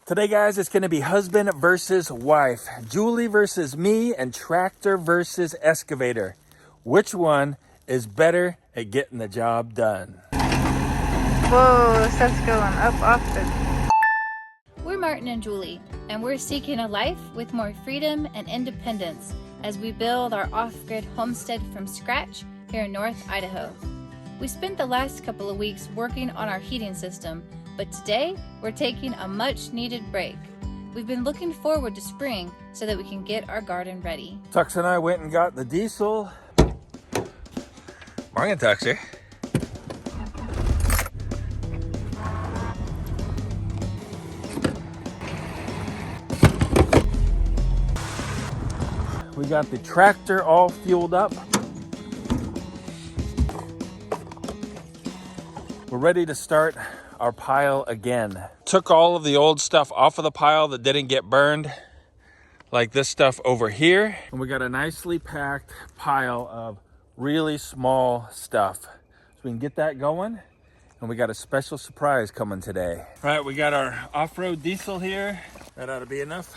Today, guys, it's going to be husband versus wife. Julie versus me, and tractor versus excavator. Which one is better at getting the job done? Whoa, stuff's going up off the... We're Martin and Julie, and we're seeking a life with more freedom and independence as we build our off-grid homestead from scratch here in North Idaho. We spent the last couple of weeks working on our heating system, but today we're taking a much-needed break. We've been looking forward to spring so that we can get our garden ready. Tux and I went and got the diesel. Morning, Tuxer. We got the tractor all fueled up. We're ready to start our pile again. Took all of the old stuff off of the pile that didn't get burned, like this stuff over here. And we got a nicely packed pile of really small stuff. So we can get that going. And we got a special surprise coming today. All right, we got our off-road diesel here. That ought to be enough.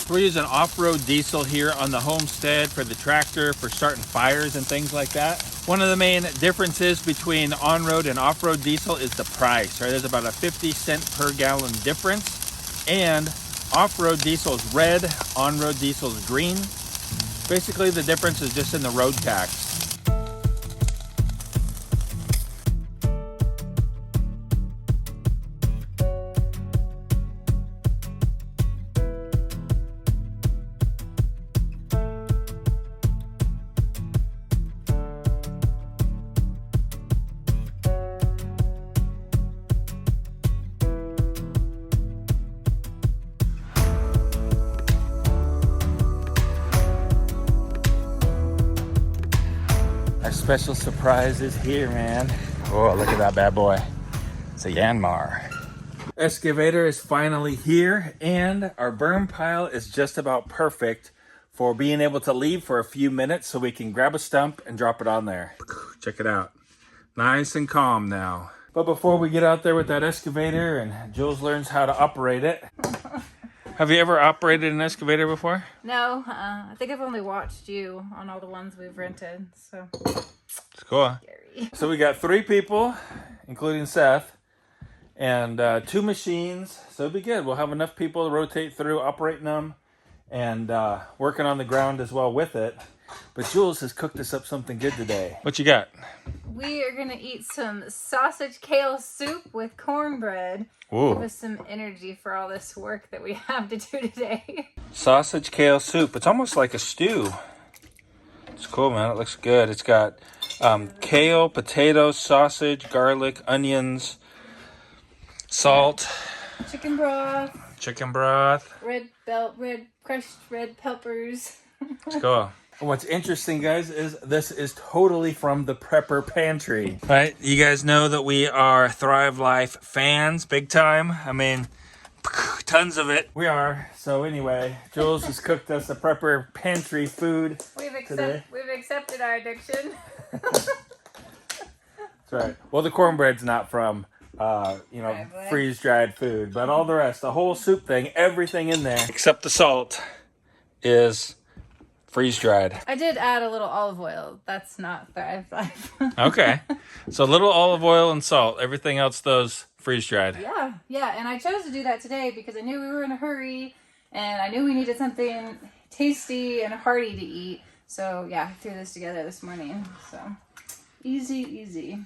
We're using off-road diesel here on the homestead for the tractor for starting fires and things like that. One of the main differences between on-road and off-road diesel is the price, right? There's about a 50-cent per gallon difference. And off-road diesel is red, on-road diesel is green. Basically, the difference is just in the road tax. Our special surprise is here, man. Oh, look at that bad boy. It's a Yanmar. Excavator is finally here, and our burn pile is just about perfect for being able to leave for a few minutes so we can grab a stump and drop it on there. Check it out. Nice and calm now. But before we get out there with that excavator and Jules learns how to operate it. Have you ever operated an excavator before? No, I think I've only watched you on all the ones we've rented, so. It's cool. Scary. So we got 3 people, including Seth, and 2 machines, so it'll be good. We'll have enough people to rotate through, operating them, and working on the ground as well with it. But Jules has cooked us up something good today. What you got? We are gonna eat some sausage kale soup with cornbread. Ooh. Give us some energy for all this work that we have to do today. Sausage kale soup. It's almost like a stew. It's cool, man. It looks good. It's got kale, potatoes, sausage, garlic, onions, salt, Chicken broth, crushed red peppers. Let's go. What's interesting, guys, is this is totally from the Prepper Pantry. Right? You guys know that we are Thrive Life fans, big time. I mean, tons of it. We are. So anyway, Jules has cooked us a Prepper Pantry food today. We've accepted our addiction. That's right. Well, the cornbread's not from, freeze-dried food, but all the rest, the whole soup thing, everything in there, except the salt, is freeze-dried. I did add a little olive oil. That's not Thrive Life. Okay. So a little olive oil and salt. Everything else, those freeze-dried. Yeah. And I chose to do that today because I knew we were in a hurry and I knew we needed something tasty and hearty to eat. So yeah, I threw this together this morning. So easy.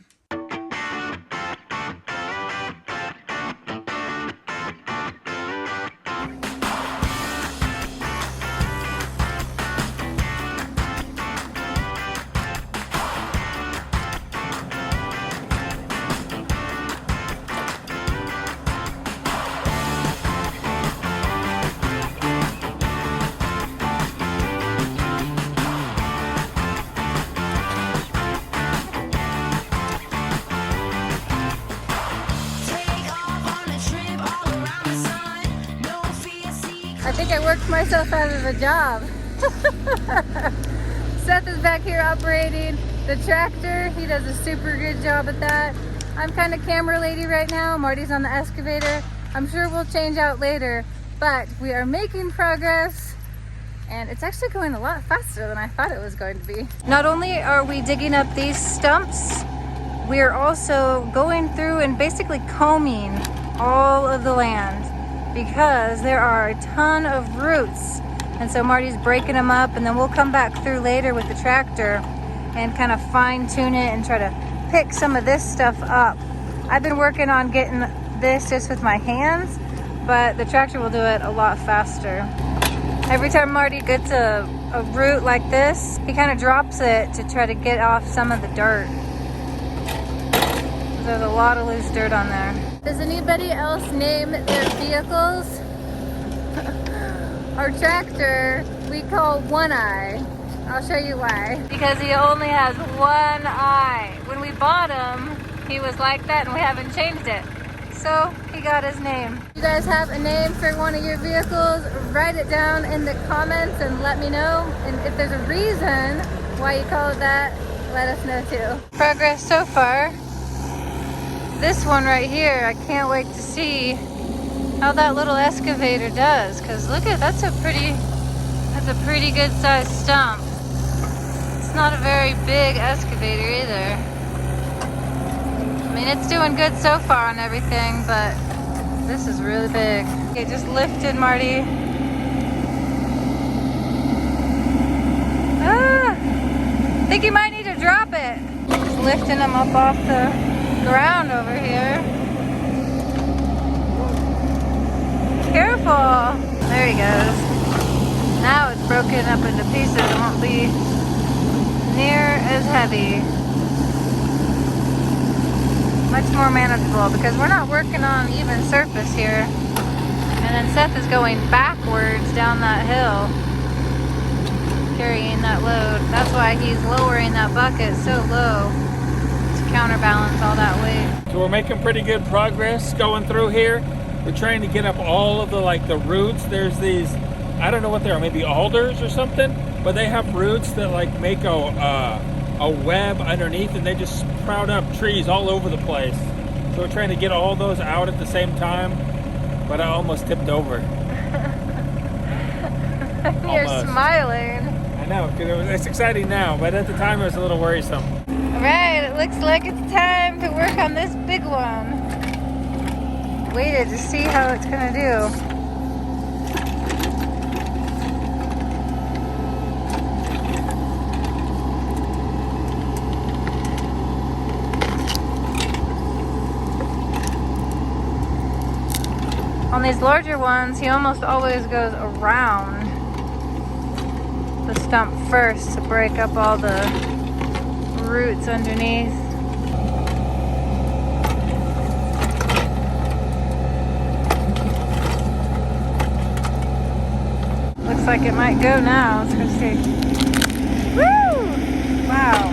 I think I worked myself out of a job. Seth is back here operating the tractor. He does a super good job at that. I'm kind of camera lady right now. Marty's on the excavator. I'm sure we'll change out later, but we are making progress and it's actually going a lot faster than I thought it was going to be. Not only are we digging up these stumps, we are also going through and basically combing all of the land because there are a ton of roots. And so Marty's breaking them up, and then we'll come back through later with the tractor and kind of fine tune it and try to pick some of this stuff up. I've been working on getting this just with my hands, but the tractor will do it a lot faster. Every time Marty gets a root like this, he kind of drops it to try to get off some of the dirt. There's a lot of loose dirt on there. Does anybody else name their vehicles? Our tractor, we call One Eye. I'll show you why. Because he only has one eye. When we bought him, he was like that and we haven't changed it. So he got his name. If you guys have a name for one of your vehicles, write it down in the comments and let me know. And if there's a reason why you call it that, let us know too. Progress so far. This one right here, I can't wait to see how that little excavator does, because look at that's a pretty good sized stump. It's not a very big excavator either. I mean, it's doing good so far on everything, but this is really big. It just lifted, Marty. I think you might need to drop it. Just lifting them up off the ground over here. Careful! There he goes. Now it's broken up into pieces. It won't be near as heavy. Much more manageable because we're not working on even surface here. And then Seth is going backwards down that hill, carrying that load. That's why he's lowering that bucket so low to counterbalance all that weight. So we're making pretty good progress going through here. We're trying to get up all of the roots. There's these, I don't know what they are, maybe alders or something, but they have roots that make a web underneath, and they just sprout up trees all over the place. So we're trying to get all those out at the same time, but I almost tipped over. You're smiling. I know, because it's exciting now, but at the time it was a little worrisome. All right, it looks like it's time to work on this big one. Waited to see how it's gonna do. On these larger ones, he almost always goes around the stump first to break up all the roots underneath. Looks like it might go now. Let's go see. Woo! Wow.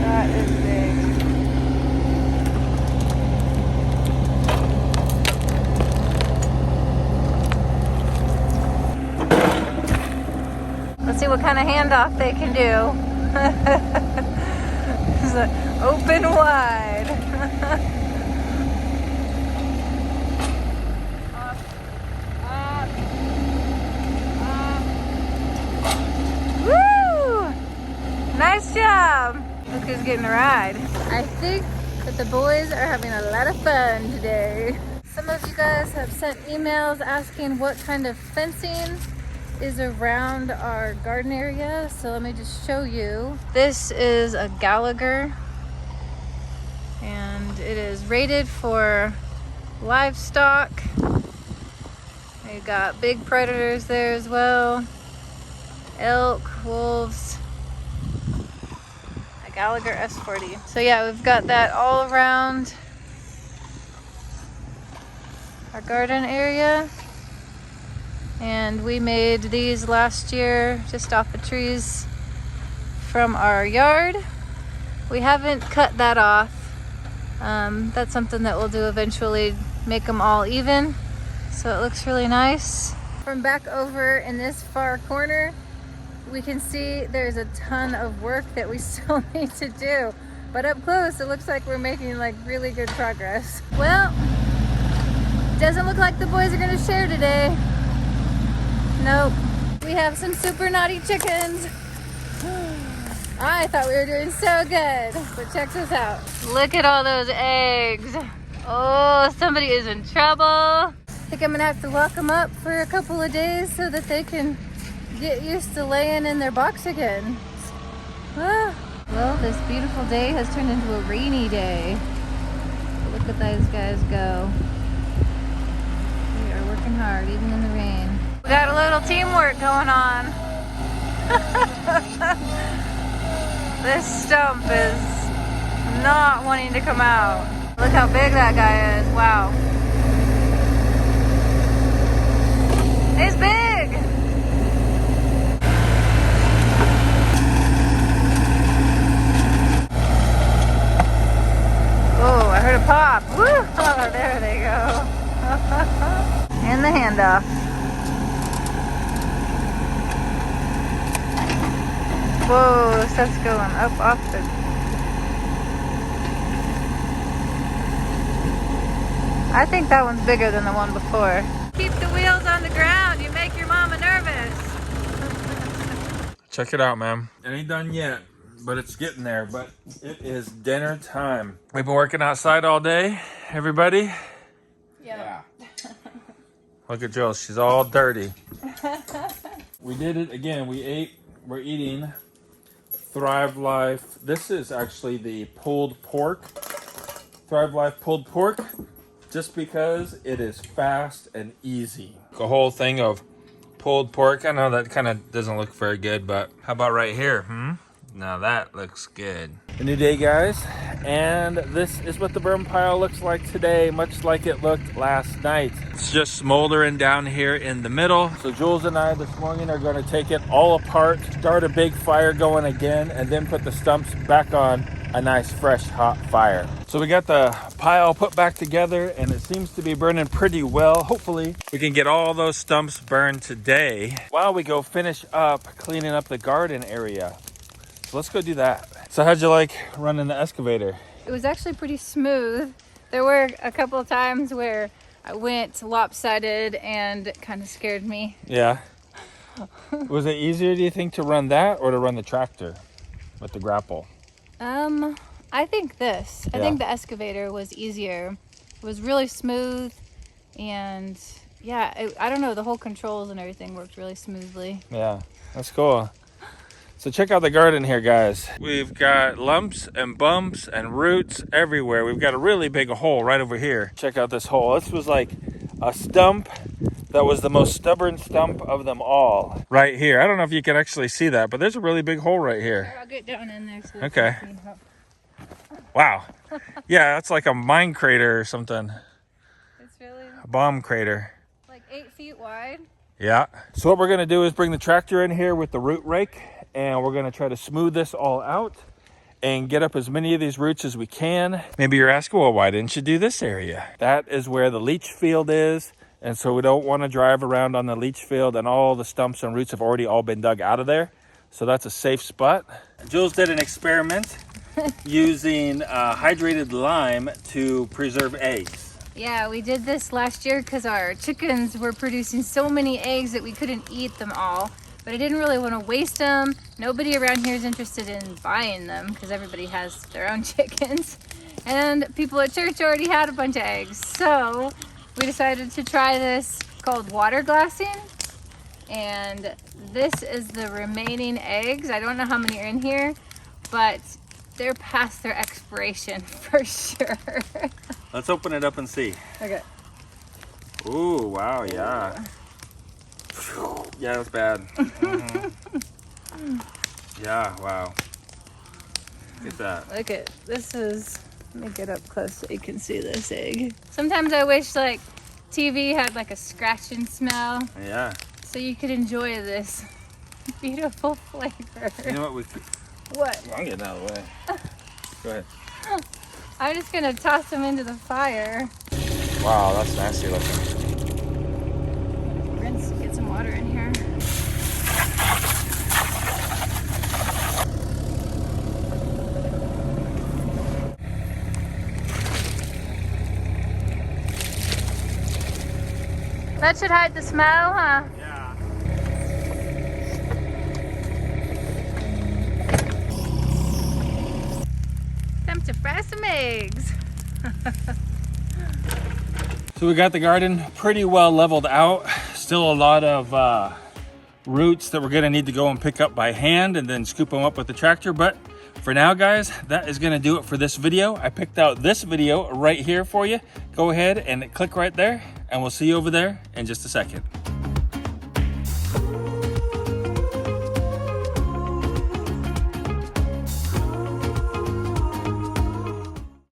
That is big. Let's see what kind of handoff they can do. It's like open wide. Woo! Nice job. Look who's getting a ride. I think that the boys are having a lot of fun today. Some of you guys have sent emails asking what kind of fencing is around our garden area, so let me just show you. This is a Gallagher, and it is rated for livestock. We've got big predators there as well, elk, wolves. A Gallagher S40. So yeah, we've got that all around our garden area. And we made these last year just off the trees from our yard. We haven't cut that off. That's something that we'll do eventually, make them all even. So it looks really nice. From back over in this far corner, we can see there's a ton of work that we still need to do. But up close, it looks like we're making like really good progress. Well, doesn't look like the boys are gonna share today. Nope. We have some super naughty chickens. I thought we were doing so good, but check this out. Look at all those eggs. Oh, somebody is in trouble. I think I'm gonna have to lock them up for a couple of days so that they can get used to laying in their box again. Ah. Well, this beautiful day has turned into a rainy day. Look at those guys go. They are working hard, even in the rain. We got a little teamwork going on. This stump is not wanting to come out. Look how big that guy is. Wow. He's big. Oh, I heard a pop. Woo! Oh, there they go. And the handoff. Whoa, stuff's going up off the... I think that one's bigger than the one before. Keep the wheels on the ground. You make your mama nervous. Check it out, man. It ain't done yet, but it's getting there. But it is dinner time. We've been working outside all day, everybody. Yeah. Look at Jill. She's all dirty. We did it again. We're eating Thrive Life. This is actually the pulled pork. Thrive Life pulled pork. Just because it is fast and easy. A whole thing of pulled pork. I know that kind of doesn't look very good, but how about right here? Now that looks good. A new day, guys, and this is what the burn pile looks like today, much like it looked last night. It's just smoldering down here in the middle. So Jules and I this morning are going to take it all apart, start a big fire going again, and then put the stumps back on a nice fresh hot fire. So we got the pile put back together and it seems to be burning pretty well. Hopefully we can get all those stumps burned today while we go finish up cleaning up the garden area. So let's go do that. So how'd you like running the excavator? It was actually pretty smooth. There were a couple of times where I went lopsided and it kind of scared me. Yeah. Was it easier, do you think, to run that or to run the tractor with the grapple? I think this. I think the excavator was easier. It was really smooth and yeah, I don't know, the whole controls and everything worked really smoothly. Yeah, that's cool. So check out the garden here, guys. We've got lumps and bumps and roots everywhere. We've got a really big hole right over here. Check out this hole. This was like a stump that was the most stubborn stump of them all. Right here. I don't know if you can actually see that, but there's a really big hole right here. I'll get down in there. So okay. Wow. Yeah, that's like a mine crater or something. It's really... A bomb crater. Like 8 feet wide. Yeah. So what we're going to do is bring the tractor in here with the root rake, and we're going to try to smooth this all out and get up as many of these roots as we can. Maybe you're asking, well, why didn't you do this area? That is where the leach field is, and so we don't want to drive around on the leach field, and all the stumps and roots have already all been dug out of there. So that's a safe spot. Jules did an experiment using hydrated lime to preserve eggs. Yeah, we did this last year because our chickens were producing so many eggs that we couldn't eat them all. But I didn't really want to waste them. Nobody around here is interested in buying them because everybody has their own chickens. And people at church already had a bunch of eggs. So we decided to try this called water glassing. And this is the remaining eggs. I don't know how many are in here, but they're past their expiration for sure. Let's open it up and see. Okay. Ooh, wow, yeah. Yeah, that's bad. Yeah, wow. Look at that. Look at this is, let me get up close so you can see this egg. Sometimes I wish like TV had like a scratching smell. Yeah. So you could enjoy this beautiful flavor. You know what we could... What? I'm getting out of the way. Go ahead. I'm just gonna toss them into the fire. Wow, that's nasty looking. Rinse, get some That should hide the smell, huh? Yeah. Time to fry some eggs. So we got the garden pretty well leveled out. Still a lot of roots that we're gonna need to go and pick up by hand and then scoop them up with the tractor. But for now, guys, that is gonna do it for this video. I picked out this video right here for you. Go ahead and click right there, and we'll see you over there in just a second.